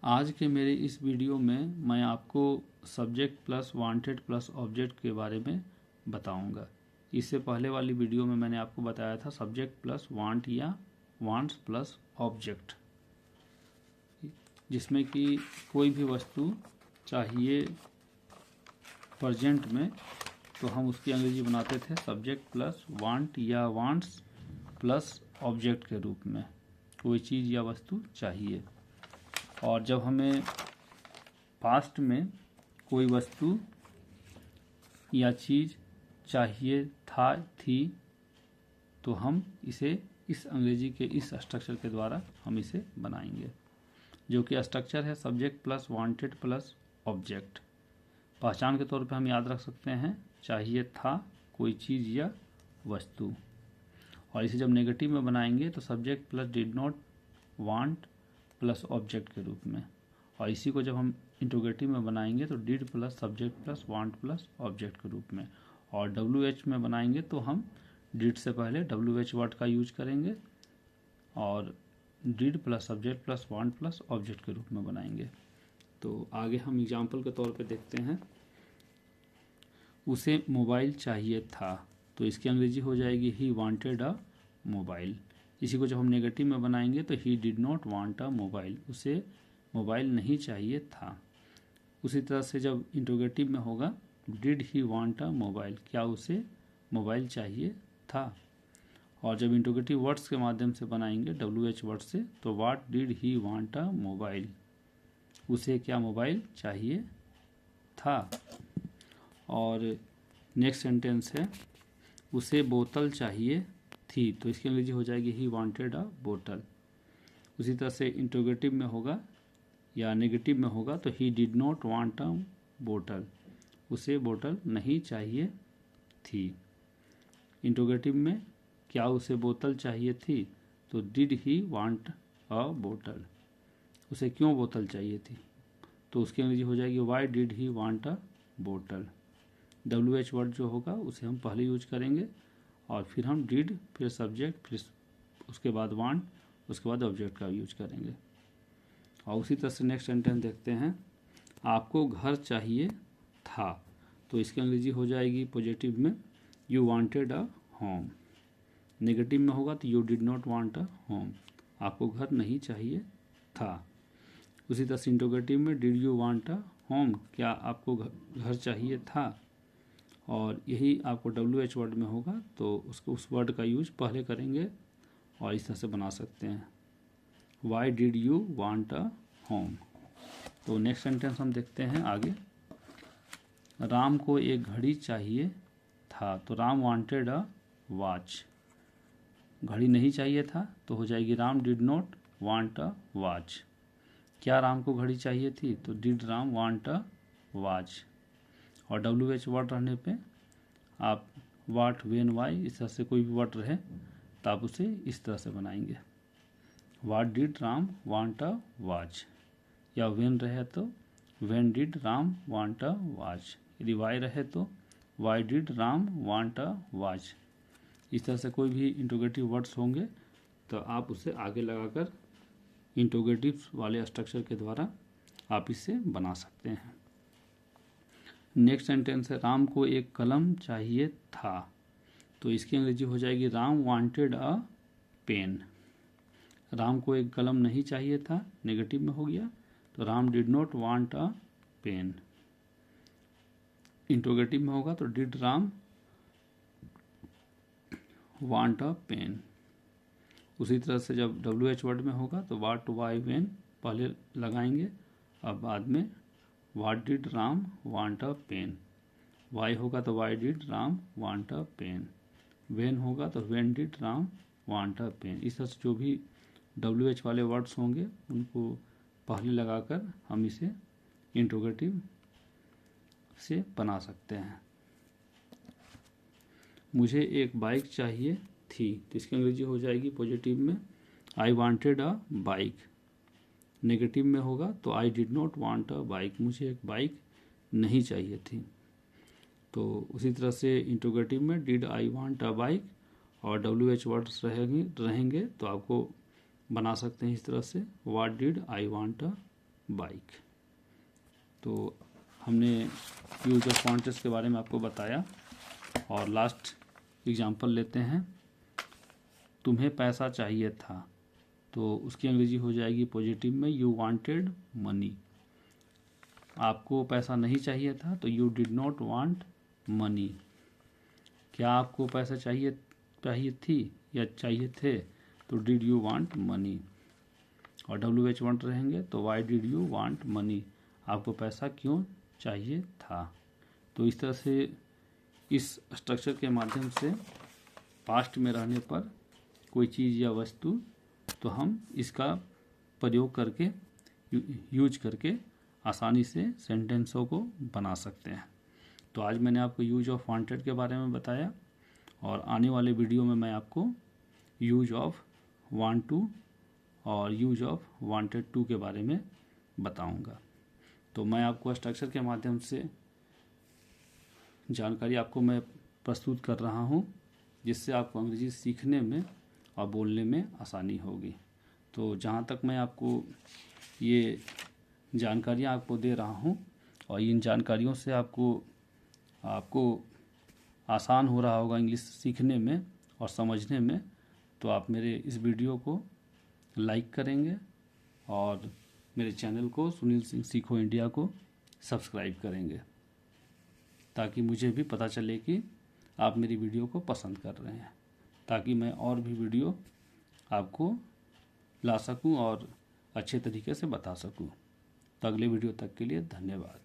आज के मेरे इस वीडियो में मैं आपको subject plus wanted plus object के बारे में बताऊंगा। इससे पहले वाली वीडियो में मैंने आपको बताया था सब्जेक्ट प्लस वांट या वांट्स प्लस ऑब्जेक्ट, जिसमें कि कोई भी वस्तु चाहिए प्रेजेंट में तो हम उसकी अंग्रेजी बनाते थे सब्जेक्ट प्लस वांट या वांट्स प्लस ऑब्जेक्ट के रूप में। कोई चीज़ या वस्तु चाहिए, और जब हमें पास्ट में कोई वस्तु या चीज़ चाहिए थी तो हम इसे इस अंग्रेजी के इस स्ट्रक्चर के द्वारा हम इसे बनाएंगे, जो कि स्ट्रक्चर है subject plus wanted plus object. पहचान के तौर पे हम याद रख सकते हैं चाहिए था कोई चीज़ या वस्तु, और इसे जब नेगेटिव में बनाएंगे तो subject plus did not want plus object के रूप में, और इसी को जब हम इंट्रोगेटिव में बनाएंगे तो did plus subject plus want plus object के रूप में, और WH में बनाएंगे तो हम डिड से पहले WH वर्ड का यूज करेंगे और did plus subject plus want plus object के रूप में बनाएंगे। तो आगे हम एग्जाम्पल के तौर पे देखते हैं। उसे मोबाइल चाहिए था, तो इसकी अंग्रेजी हो जाएगी ही वांटेड अ मोबाइल। इसी को जब हम नेगेटिव में बनाएंगे तो he did not want a mobile, उसे मोबाइल नहीं चाहिए था। उसी तरह से जब इंट्रोगेटिव में होगा did he want a mobile, क्या उसे मोबाइल चाहिए था। और जब इंट्रोगेटिव वर्ड्स के माध्यम से बनाएंगे WH वर्ड से तो what did he want a mobile, उसे क्या मोबाइल चाहिए था। और नेक्स्ट सेंटेंस है उसे बोतल चाहिए थी, तो इसकी अंग्रेजी हो जाएगी ही वांटेड अ बोतल। उसी तरह से इंट्रोगेटिव में होगा या नेगेटिव में होगा तो ही डिड नॉट वांट अ बोतल, उसे बोतल नहीं चाहिए थी। इंट्रोगेटिव में क्या उसे बोतल चाहिए थी, तो डिड ही वांट अ बोतल, उसे क्यों बोतल चाहिए थी, तो उसकी अंग्रेजी हो जाएगी why did he want a बोतल। WH वर्ड जो होगा उसे हम पहले यूज करेंगे और फिर हम डिड, फिर सब्जेक्ट, फिर उसके बाद वांट, उसके बाद ऑब्जेक्ट का यूज करेंगे। और उसी तरह से नेक्स्ट सेंटेंस देखते हैं। आपको घर चाहिए था, तो इसकी अंग्रेजी हो जाएगी पॉजिटिव में you wanted a home. Negative में होगा तो you did not want a home, आपको घर नहीं चाहिए था। उसी तरह से इंट्रोगेटिव में did you want a home, क्या आपको घर चाहिए था। और यही आपको WH वर्ड में होगा तो उसको उस वर्ड का यूज पहले करेंगे और इस तरह से बना सकते हैं why did you want a home. तो नेक्स्ट सेंटेंस हम देखते हैं आगे। राम को एक घड़ी चाहिए था, तो राम वांटेड अ वॉच। घड़ी नहीं चाहिए था तो हो जाएगी Ram did not want a watch. क्या राम को घड़ी चाहिए थी, तो did Ram want a watch. और WH वर्ड रहने पे आप वाट, वेन, वाई इस तरह से कोई भी वर्ड रहे तो आप उसे इस तरह से बनाएंगे वाट did Ram want a watch, या वेन रहे तो when did Ram want a watch, यदि वाई रहे तो why did Ram want a watch. इस तरह से कोई भी इंट्रोगेटिव वर्ड्स होंगे तो आप उसे आगे लगाकर इंट्रोगेटिव वाले स्ट्रक्चर के द्वारा आप इसे बना सकते हैं। नेक्स्ट सेंटेंस है राम को एक कलम चाहिए था, तो इसकी अंग्रेजी हो जाएगी Ram wanted a pen. Ram को एक कलम नहीं चाहिए था, नेगेटिव में हो गया तो Ram did not want a pen. Interrogative में होगा तो did Ram want a pen. उसी तरह से जब WH वर्ड में होगा तो वाट, वाई, वेन पहले लगाएंगे और बाद में what did Ram want a pen. Why होगा तो why did Ram want a pen. When होगा तो when did Ram want a pen. इस तरह से जो भी WH वाले वर्ड्स होंगे उनको पहले लगाकर हम इसे इंट्रोगेटिव से बना सकते हैं। मुझे एक बाइक चाहिए थी, तो इसकी अंग्रेजी हो जाएगी पॉजिटिव में I wanted a bike. Negative में होगा तो I did not want a bike, मुझे एक बाइक नहीं चाहिए थी। तो उसी तरह से इंट्रोगेटिव में did I want a bike और WH वर्ड्स रहेंगे तो आपको बना सकते हैं इस तरह से what did I want a bike. तो हमने यूज ऑफ वांटेड के बारे में आपको बताया। और लास्ट एग्जांपल लेते हैं। तुम्हें पैसा चाहिए था, तो उसकी अंग्रेजी हो जाएगी पॉजिटिव में यू वांटेड मनी। आपको पैसा नहीं चाहिए था तो you did not want money. क्या आपको पैसा चाहिए थी या चाहिए थे, तो डिड यू वांट मनी। और WH1 रहेंगे तो why did you want money, आपको पैसा क्यों चाहिए था। तो इस तरह से इस स्ट्रक्चर के माध्यम से पास्ट में रहने पर कोई चीज़ या वस्तु, तो हम इसका प्रयोग करके यूज करके आसानी से सेंटेंसों को बना सकते हैं। तो आज मैंने आपको यूज ऑफ वांटेड के बारे में बताया और आने वाले वीडियो में मैं आपको यूज ऑफ वांट टू और यूज ऑफ वांटेड टू के बारे में बताऊंगा। तो मैं आपको स्ट्रक्चर के माध्यम से जानकारी आपको मैं प्रस्तुत कर रहा हूँ, जिससे आपको अंग्रेजी सीखने में और बोलने में आसानी होगी। तो जहाँ तक मैं आपको ये जानकारियाँ आपको दे रहा हूँ और इन जानकारियों से आपको आसान हो रहा होगा इंग्लिश सीखने में और समझने में, तो आप मेरे इस वीडियो को लाइक करेंगे और मेरे चैनल को सुनील सिंह सीखो इंडिया को सब्सक्राइब करेंगे, ताकि मुझे भी पता चले कि आप मेरी वीडियो को पसंद कर रहे हैं, ताकि मैं और भी वीडियो आपको ला सकूं और अच्छे तरीके से बता सकूं। तो अगले वीडियो तक के लिए धन्यवाद।